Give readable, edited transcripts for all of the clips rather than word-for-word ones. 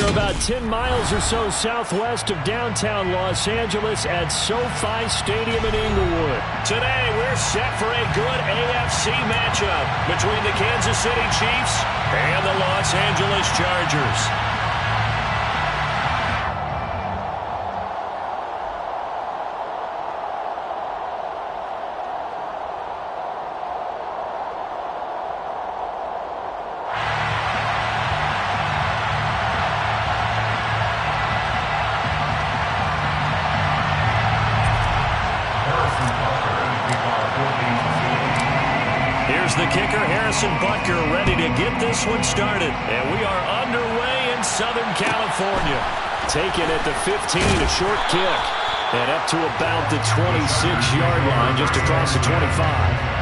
are about 10 miles or so southwest of downtown Los Angeles at SoFi Stadium in Inglewood. Today, we're set for a good AFC matchup between the Kansas City Chiefs and the Los Angeles Chargers. Here's the kicker, Harrison Butker, ready to get this one started. And we are underway in Southern California. Taken at the 15, a short kick. And up to about the 26-yard line, just across the 25.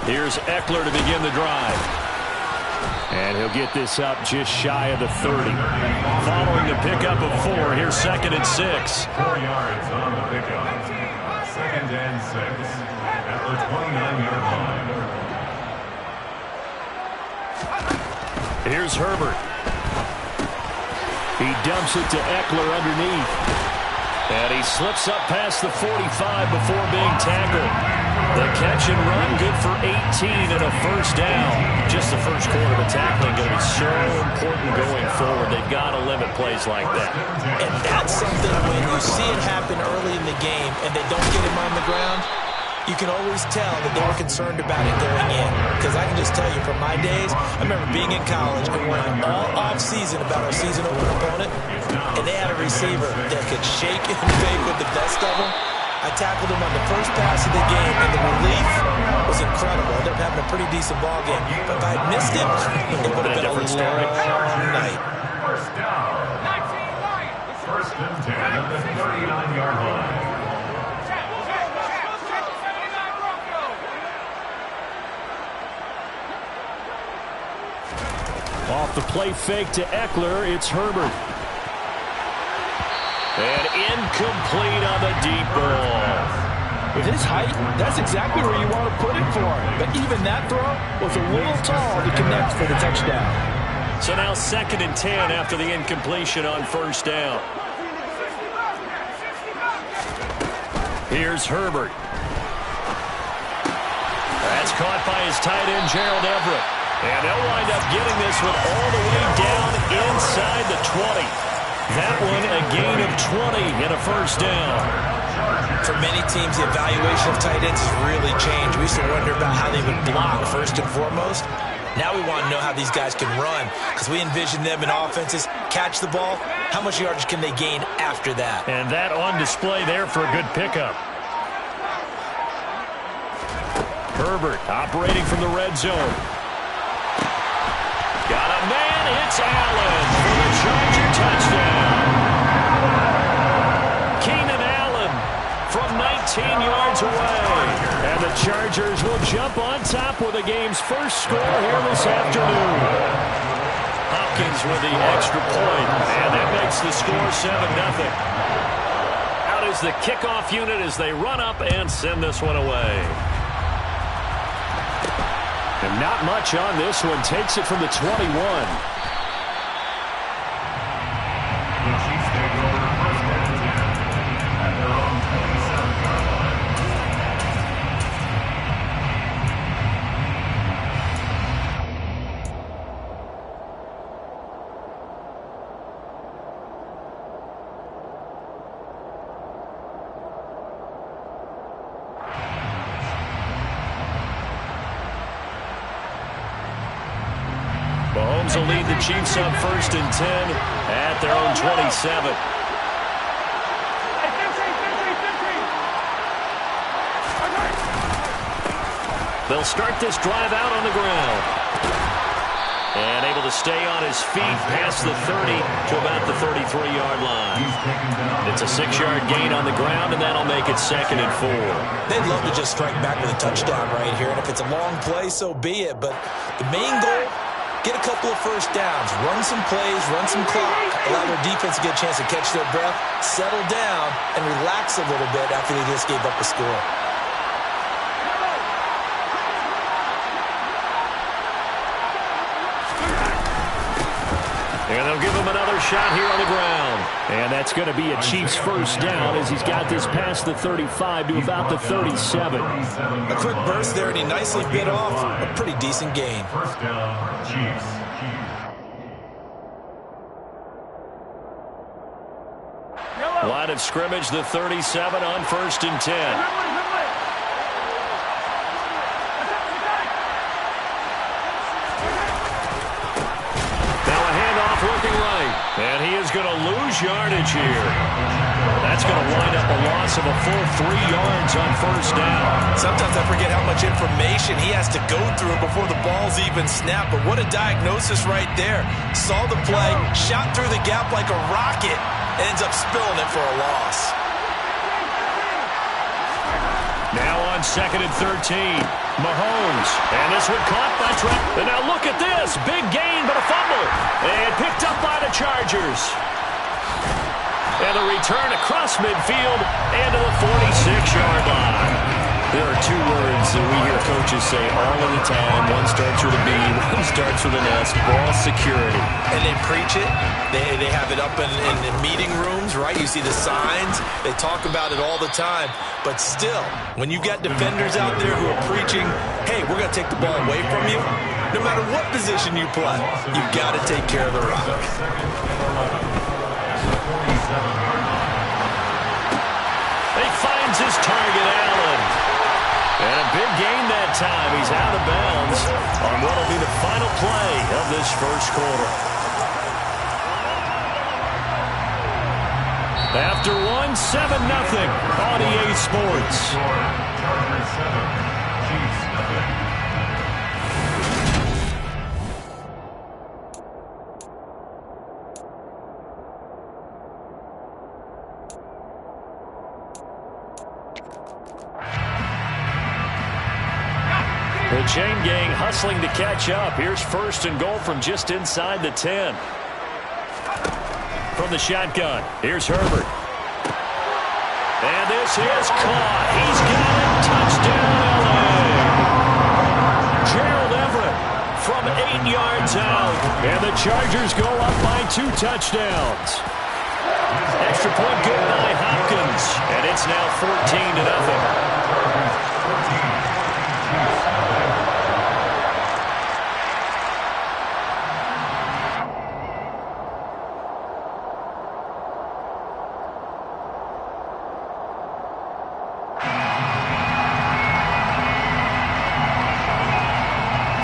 Here's Eckler to begin the drive. And he'll get this up just shy of the 30. Following the pickup of 4, here's 2nd and 6. 4 yards on the pickup. 2nd and 6 at the 29-yard line. Here's Herbert. He dumps it to Eckler underneath. And he slips up past the 45 before being tackled. The catch and run good for 18 and a first down. Just the first quarter, but tackling going to be so important going forward. They've got to limit plays like that. And that's something when you see it happen early in the game and they don't get him on the ground, you can always tell that they were concerned about it going in. Because I can just tell you from my days, I remember being in college and worrying all off-season about our season opener opponent, and they had a receiver that could shake and bake with the best of them. I tackled him on the first pass of the game, and the relief was incredible. I ended up having a pretty decent ball game. But if I had missed him, it would have been a different story. Night. First down. 1st and 10 at the 39-yard line. Off the play fake to Eckler, it's Herbert. And incomplete on the deep ball. With his height, that's exactly where you want to put it for him. But even that throw was a little tall to connect for the touchdown. So now 2nd and 10 after the incompletion on first down. Here's Herbert. That's caught by his tight end, Gerald Everett. And they'll wind up getting this one all the way down inside the 20. That one a gain of 20 and a first down. For many teams, the evaluation of tight ends has really changed. We used to wonder about how they would block first and foremost. Now we want to know how these guys can run, because we envision them in offenses catch the ball. How much yardage can they gain after that? And that on display there for a good pickup. Herbert operating from the red zone. Got a man, it's Allen for the Charger touchdown. Keenan Allen from 19 yards away. And the Chargers will jump on top with the game's first score here this afternoon. Hopkins with the extra point, and that makes the score 7-0. Out is the kickoff unit as they run up and send this one away. And not much on this one. Takes it from the 21. The Chiefs take over 1st and 10 at their own 27-yard line. Mahomes will lead the Chiefs on 1st and 10 at their own 27. They'll start this drive out on the ground. And able to stay on his feet past the 30 to about the 33-yard line. It's a 6-yard gain on the ground, and that'll make it 2nd and 4. They'd love to just strike back with a touchdown right here, and if it's a long play, so be it. But the main goal, get a couple of first downs, run some plays, run some clock, allow their defense to get a chance to catch their breath, settle down, and relax a little bit after they just gave up a score. And they'll give him another shot here on the ground. And that's going to be a Chiefs first down as he's got this past the 35 to about the 37. A quick burst there, and he nicely bit off a pretty decent gain. First down, Chiefs. Line of scrimmage, the 37 on 1st and 10. Looking right, and he is going to lose yardage here. That's going to wind up a loss of a full 3 yards on 1st down. Sometimes I forget how much information he has to go through before the ball's even snapped, but what a diagnosis right there. Saw the play, shot through the gap like a rocket, and ends up spilling it for a loss. Now on 2nd and 13. Mahomes, and this one caught by Trent. And now look at this. Big gain, but a fumble. And picked up by the Chargers. And the return across midfield and to the 46-yard line. There are 2 words that we hear coaches say all of the time. One starts with a B, one starts with an S. Ball security. And they preach it. They have it up in meeting rooms, right? You see the signs. They talk about it all the time. But still, when you got defenders out there who are preaching, hey, we're going to take the ball away from you, no matter what position you play, you've got to take care of the rock. He finds his target, Allen. And a big gain that time. He's out of bounds on what will be the final play of this first quarter. After 1, 7-0 on EA Sports. Chargers 7, Chiefs nothing. The chain gang hustling to catch up. Here's 1st and goal from just inside the 10. From the shotgun, here's Herbert. And this is caught. He's got it. Touchdown, LA. Gerald Everett from 8 yards out. And the Chargers go up by 2 touchdowns. Extra point good by Hopkins. And it's now 14-0.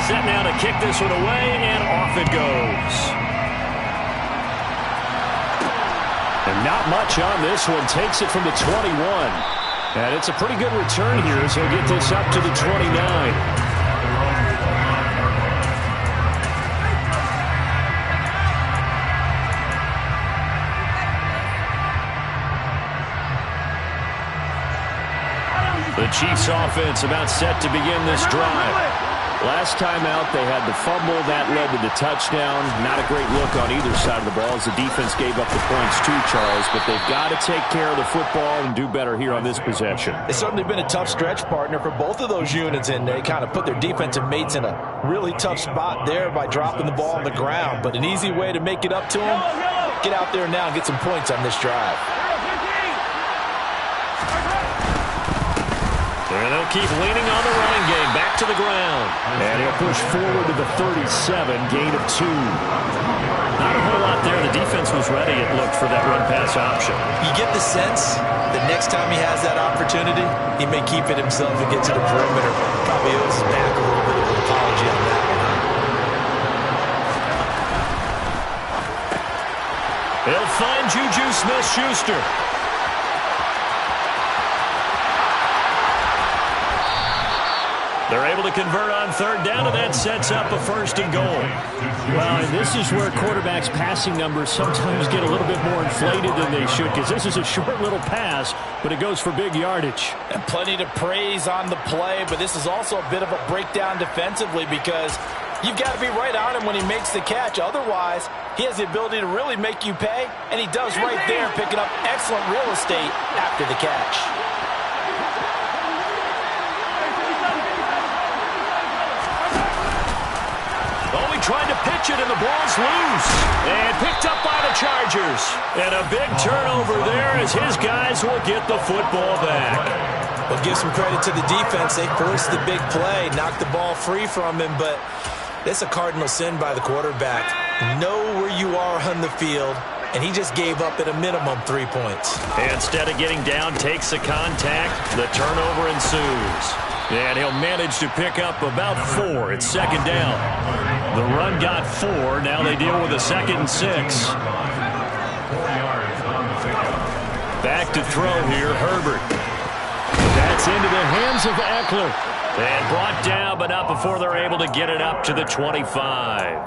Set now to kick this one away, and off it goes. And not much on this one. Takes it from the 21. And it's a pretty good return here as he'll get this up to the 29. The Chiefs offense about set to begin this drive. Last time out, they had the fumble. That led to the touchdown. Not a great look on either side of the ball as the defense gave up the points too, Charles. But they've got to take care of the football and do better here on this possession. It's certainly been a tough stretch, partner, for both of those units, and they kind of put their defensive mates in a really tough spot there by dropping the ball on the ground. But an easy way to make it up to them, get out there now and get some points on this drive. And they'll keep leaning on the running game. Back to the ground. And he'll push forward to the 37, gain of 2. Not a whole lot there. The defense was ready, it looked, for that run-pass option. You get the sense that next time he has that opportunity, he may keep it himself and get to the perimeter. Probably owes his back a little bit of an apology on that one. He'll find Juju Smith-Schuster. They're able to convert on third down, and that sets up a 1st and goal. Well, and this is where quarterbacks' passing numbers sometimes get a little bit more inflated than they should, because this is a short little pass, but it goes for big yardage. And plenty to praise on the play, but this is also a bit of a breakdown defensively because you've got to be right on him when he makes the catch. Otherwise, he has the ability to really make you pay, and he does right there, picking up excellent real estate after the catch. Oh, he tried to pitch it, and the ball's loose. And picked up by the Chargers. And a big turnover there as his guys will get the football back. Well, give some credit to the defense. They forced the big play, knocked the ball free from him, but it's a cardinal sin by the quarterback. Know where you are on the field, and he just gave up at a minimum 3 points. And instead of getting down, takes the contact. The turnover ensues. And he'll manage to pick up about 4. It's 2nd down. The run got 4. Now they deal with a 2nd and 6. Back to throw here, Herbert. That's into the hands of Eckler. And brought down, but not before they're able to get it up to the 25.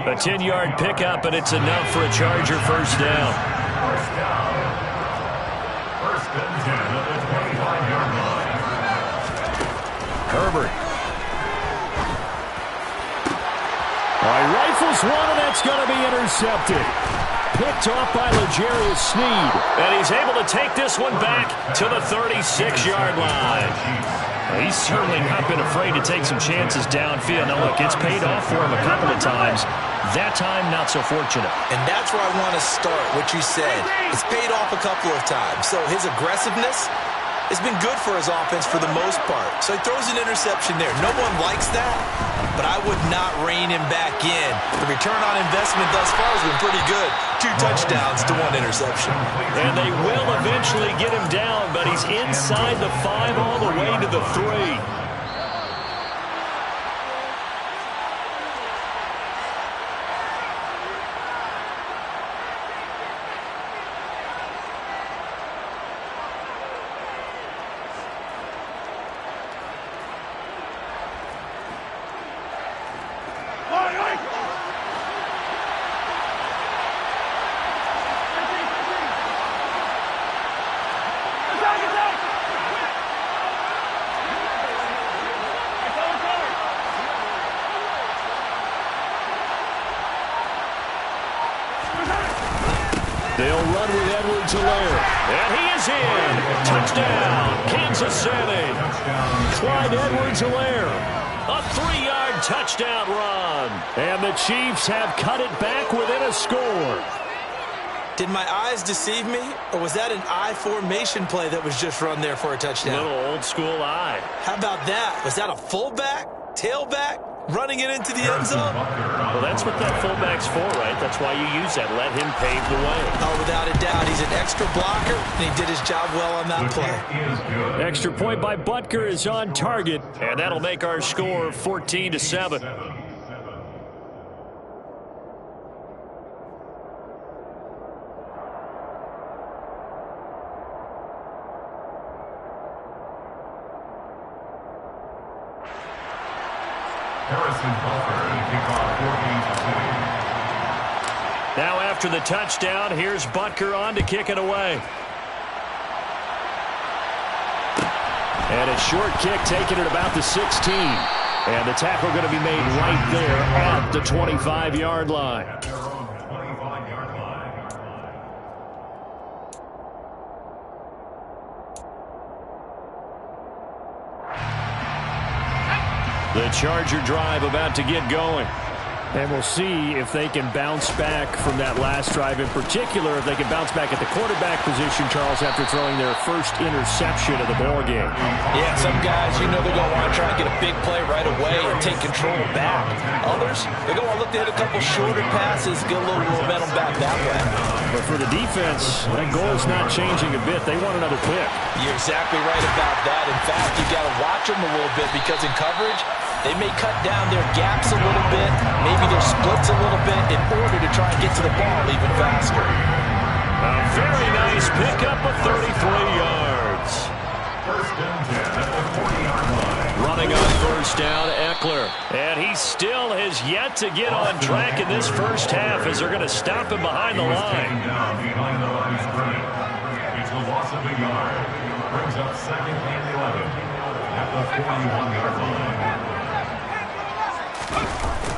A 10-yard pickup, and it's enough for a Charger 1st down. First and 10 at the 25-yard line. Herbert. All right, rifles one, and that's going to be intercepted. Picked off by L'Jarius Sneed. And he's able to take this one back to the 36-yard line. He's certainly not been afraid to take some chances downfield. Now, look, it's paid off for him a couple of times. That time, not so fortunate. And that's where I want to start, what you said. It's paid off a couple of times. So his aggressiveness has been good for his offense for the most part. So he throws an interception there. No one likes that, but I would not rein him back in. The return on investment thus far has been pretty good. 2 touchdowns to 1 interception. And they will eventually get him down, but he's inside the 5 all the way to the 3. They'll run with Edwards-Helaire. And he is in. Touchdown, Kansas City. Clyde Edwards-Helaire. A 3-yard touchdown run. And the Chiefs have cut it back within a score. Did my eyes deceive me, or was that an I formation play that was just run there for a touchdown? Little old school eye. How about that? Was that a fullback, tailback, running it into the end zone? Well, that's what that fullback's for, right? That's why you use that. Let him pave the way. Oh, without a doubt. He's an extra blocker, and he did his job well on that play. Extra point by Butker is on target, and that'll make our score 14-7. Now after the touchdown, here's Butker on to kick it away. And a short kick taken at about the 16. And the tackle going to be made right there at the 25-yard line. The Charger drive about to get going. And we'll see if they can bounce back from that last drive. In particular, if they can bounce back at the quarterback position, Charles, after throwing their first interception of the ball game. Yeah, some guys, you know they're going to want to try and get a big play right away and take control back. Others, they're going to look to hit a couple shorter passes, get a little momentum back that way. But for the defense, that goal is not changing a bit. They want another pick. You're exactly right about that. In fact, you've got to watch them a little bit because in coverage, they may cut down their gaps a little bit, maybe their splits a little bit in order to try and get to the ball even faster. A very nice pickup of 33 yards. First and 10 at the 40-yard line. Running on still has yet to get on track in this first half as they're going to stop him behind the line. Behind the line of scrimmage. It's a loss of a yard. Brings up second and 11 at the 41-yard line.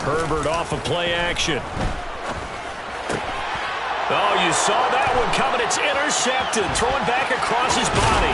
Herbert off of play action. Oh, you saw that one coming. It's intercepted. Throwing back across his body.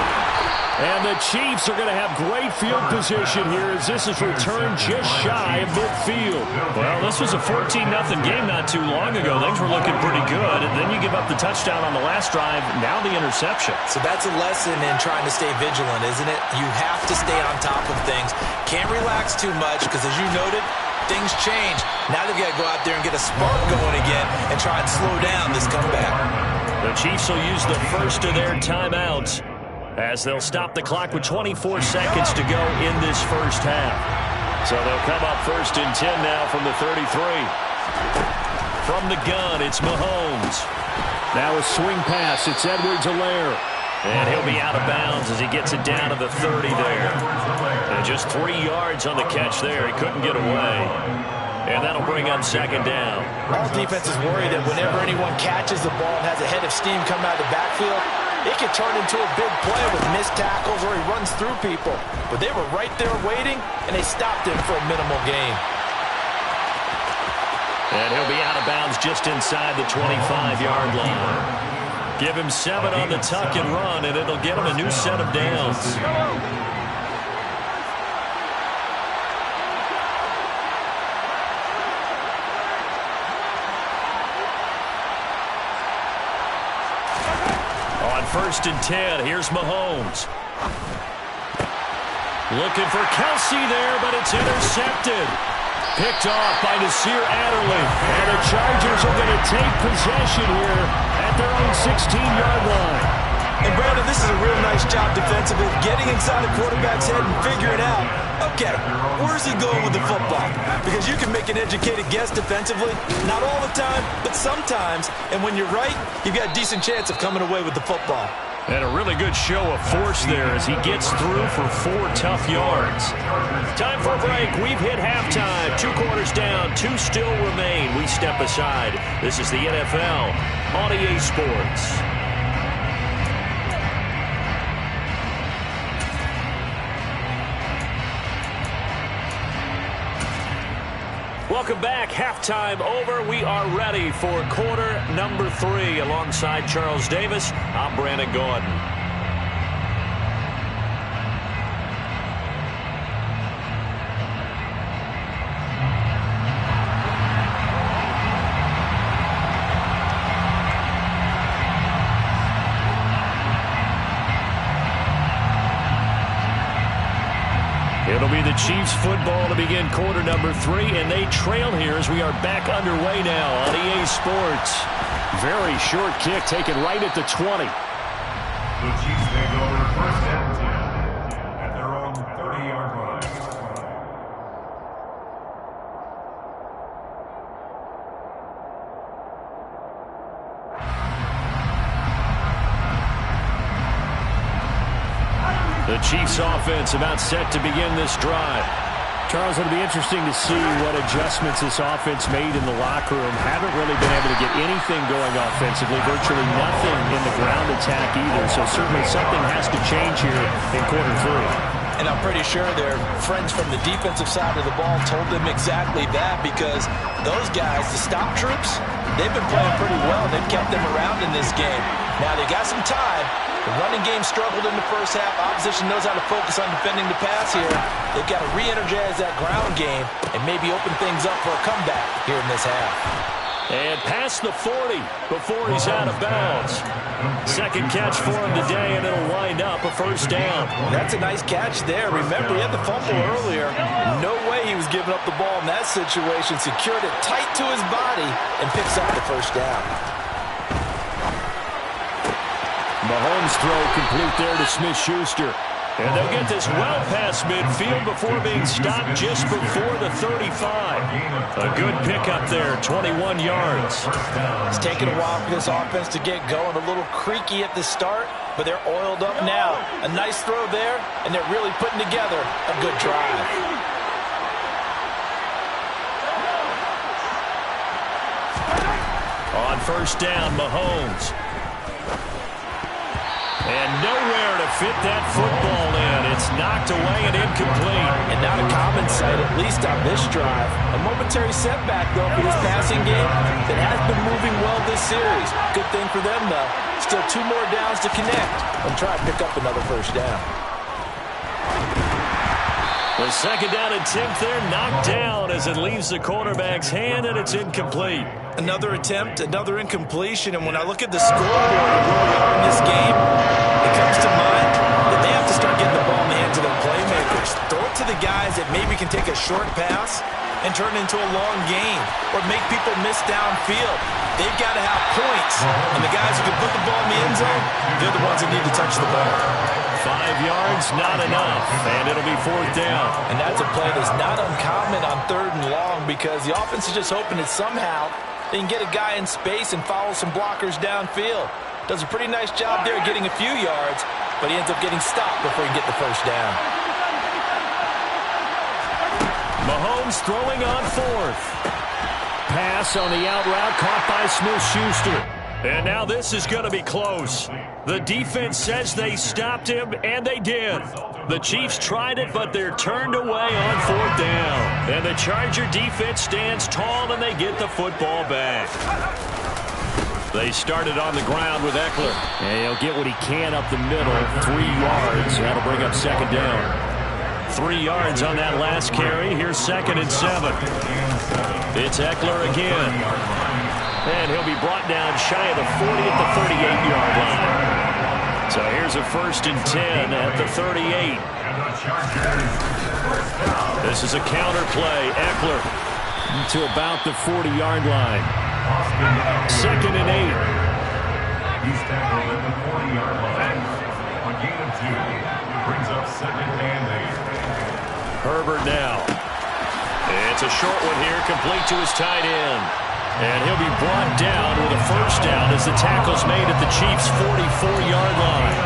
And the Chiefs are going to have great field position here as this is returned just shy of midfield. Well, this was a 14-0 game not too long ago. Things were looking pretty good. And then you give up the touchdown on the last drive. Now the interception. So that's a lesson in trying to stay vigilant, isn't it? You have to stay on top of things. Can't relax too much because, as you noted, things change. Now they've got to go out there and get a spark going again and try and slow down this comeback. The Chiefs will use the first of their timeouts as they'll stop the clock with 24 seconds to go in this first half. So they'll come up 1st and 10 now from the 33. From the gun, it's Mahomes. Now a swing pass. It's Edwards-Helaire. And he'll be out of bounds as he gets it down to the 30 there. And just 3 yards on the catch there. He couldn't get away. And that'll bring up 2nd down. All defenses worry that whenever anyone catches the ball and has a head of steam coming out of the backfield, it can turn into a big play with missed tackles or he runs through people. But they were right there waiting, and they stopped him for a minimal gain. And he'll be out of bounds just inside the 25-yard line. Give him 7 on the tuck and run, and it'll get him a new set of downs. On 1st and 10, here's Mahomes. Looking for Kelsey there, but it's intercepted. Picked off by Nasir Adderley. And the Chargers are going to take possession here at their own 16-yard line. And Brandon, this is a real nice job defensively, getting inside the quarterback's head and figuring out, okay, where's he going with the football? Because you can make an educated guess defensively, not all the time, but sometimes. And when you're right, you've got a decent chance of coming away with the football. And a really good show of force there as he gets through for 4 tough yards. Time for a break. We've hit halftime. 2 quarters down, 2 still remain. We step aside. This is the NFL on EA Sports. Welcome back. Halftime over. We are ready for quarter number 3. Alongside Charles Davis, I'm Brandon Gordon. It'll be the Chiefs football to begin quarter number 3, and they trail here as we are back underway now on EA Sports. Very short kick taken right at the 20. The Chiefs take over 1st and 10 at their own 30-yard line. The Chiefs offense about set to begin this drive. Charles, it'll be interesting to see what adjustments this offense made in the locker room. Haven't really been able to get anything going offensively, virtually nothing in the ground attack either. So certainly something has to change here in quarter 3. And I'm pretty sure their friends from the defensive side of the ball told them exactly that, because those guys, the stop troops, they've been playing pretty well. They've kept them around in this game. Now they got some time. The running game struggled in the first half. Opposition knows how to focus on defending the pass here. They've got to re-energize that ground game and maybe open things up for a comeback here in this half. And past the 40 before he's out of bounds. Second catch for him today, and it'll wind up a 1st down. That's a nice catch there. Remember, he had the fumble earlier. No way he was giving up the ball in that situation. Secured it tight to his body and picks up the 1st down. Mahomes throw complete there to Smith-Schuster. And they'll get this well past midfield before being stopped just before the 35. A good pickup there, 21 yards. It's taken a while for this offense to get going. A little creaky at the start, but they're oiled up now. A nice throw there, and they're really putting together a good drive. On first down, Mahomes. And nowhere to fit that football in. It's knocked away and incomplete. And not a common sight, at least on this drive. A momentary setback, though, for this passing game that has been moving well this series. Good thing for them, though. Still 2 more downs to connect and try to pick up another first down. The second down attempt there knocked down as it leaves the quarterback's hand, and it's incomplete. Another attempt, another incompletion, and when I look at the scoreboard and where we are in this game, it comes to mind that they have to start getting the ball in the hands of their playmakers. Throw it to the guys that maybe can take a short pass and turn it into a long gain or make people miss downfield. They've got to have points, and the guys who can put the ball in the end zone, they're the ones that need to touch the ball. 5 yards, not enough, and it'll be 4th down. And that's a play that's not uncommon on 3rd and long because the offense is just hoping that somehow they can get a guy in space and follow some blockers downfield. Does a pretty nice job there getting a few yards, but he ends up getting stopped before he can get the first down. Mahomes throwing on 4th. Pass on the out route caught by Smith-Schuster. And now this is going to be close. The defense says they stopped him, and they did. The Chiefs tried it, but they're turned away on 4th down. And the Charger defense stands tall, and they get the football back. They started on the ground with Eckler. And he'll get what he can up the middle. 3 yards. That'll bring up 2nd down. 3 yards on that last carry. Here's 2nd and 7. It's Eckler again. And he'll be brought down shy of the 40 at the 38-yard line. So here's a 1st and 10 at the 38. This is a counter play. Eckler to about the 40-yard line. 2nd and 8. He's tackled at the 40-yard line. A gain of 2 brings up 2nd and 8. Herbert now. It's a short one here, complete to his tight end. And he'll be brought down with a 1st down as the tackle's made at the Chiefs' 44-yard line.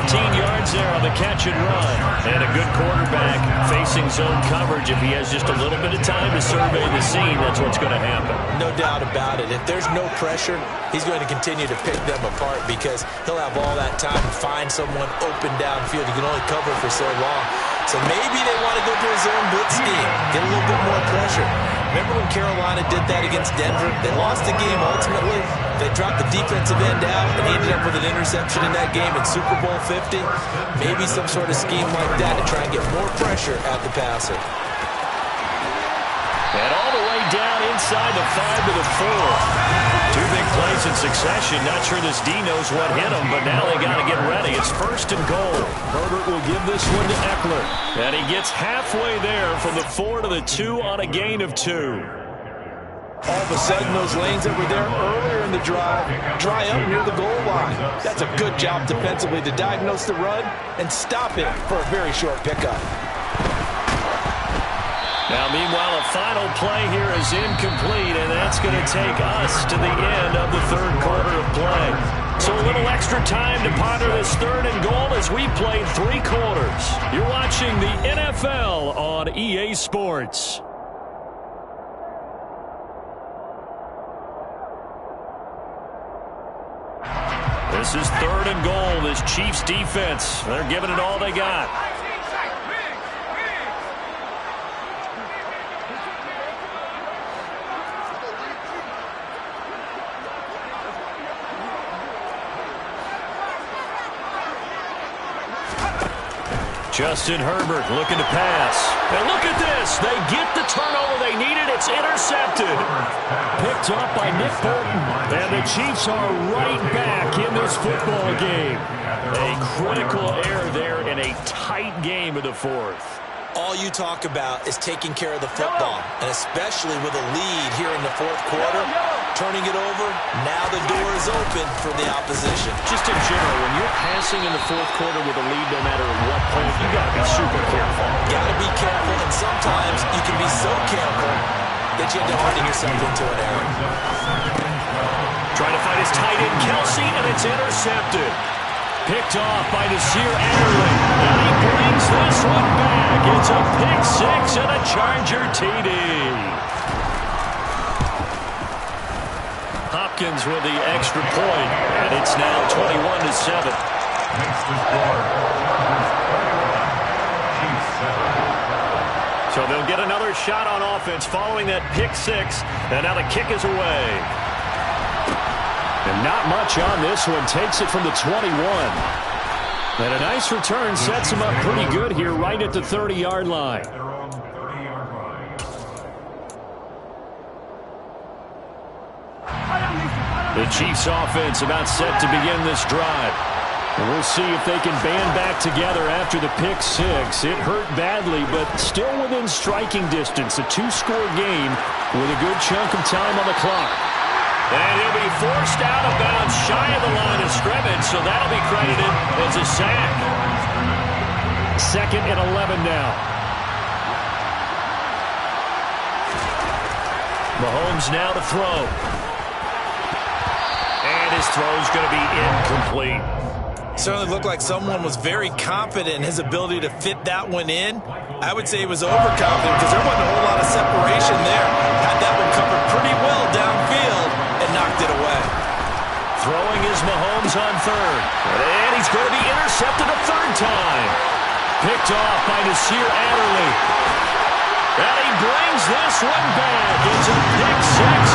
15 yards there on the catch and run. And a good quarterback facing zone coverage. If he has just a little bit of time to survey the scene, that's what's going to happen. No doubt about it. If there's no pressure, he's going to continue to pick them apart because he'll have all that time to find someone open downfield. He can only cover for so long. So maybe they want to go to a zone blitz scheme, get a little bit more pressure. Remember when Carolina did that against Denver? They lost the game ultimately. They dropped the defensive end out and ended up with an interception in that game in Super Bowl 50. Maybe some sort of scheme like that to try and get more pressure at the passer. And all the way down inside the 5 to the 4. 2 big plays in succession. Not sure this D knows what hit him, but now they got to get ready. It's 1st and goal. Herbert will give this one to Eckler. And he gets halfway there from the 4 to the 2 on a gain of 2. All of a sudden, those lanes that were there earlier in the drive dry up near the goal line. That's a good job defensively to diagnose the run and stop it for a very short pickup. Now, meanwhile, a final play here is incomplete, and that's going to take us to the end of the 3rd quarter of play. So a little extra time to ponder this 3rd and goal as we played 3 quarters. You're watching the NFL on EA Sports. This is 3rd and goal. This Chiefs defense, they're giving it all they got. Justin Herbert looking to pass. And look at this. They get the turnover they needed. It's intercepted. Picked up by Nick Bolton. And the Chiefs are right back in this football game. A critical error there in a tight game of the 4th. All you talk about is taking care of the football, and especially with a lead here in the 4th quarter, turning it over, now the door is open for the opposition. Just in general, when you're passing in the 4th quarter with a lead, no matter what point, you got to be super careful. Got to be careful, and sometimes you can be so careful that you end up running yourself into an error. Trying to find his tight end, Kelsey, and it's intercepted. Picked off by Nasir Adderley, and he brings this one back. It's a pick 6 and a Charger TD. Hopkins with the extra point, and it's now 21-7. Next to score, Chiefs 7. So they'll get another shot on offense following that pick six, and now the kick is away. And not much on this one. Takes it from the 21. And a nice return sets him up pretty good here right at the 30-yard line. Their own 30-yard line. The Chiefs offense about set to begin this drive. And we'll see if they can band back together after the pick six. It hurt badly, but still within striking distance. A two-score game with a good chunk of time on the clock. And he'll be forced out of bounds shy of the line of scrimmage, so that'll be credited as a sack. 2nd and 11 now. Mahomes now to throw. And his throw's going to be incomplete. Certainly looked like someone was very confident in his ability to fit that one in. I would say he was overconfident because there wasn't a whole lot of separation there. Had that one covered pretty well downfield and knocked it away. Throwing is Mahomes on third. And he's going to be intercepted a third time. Picked off by Nasir Adderley. And he brings this one back. It's a pick six.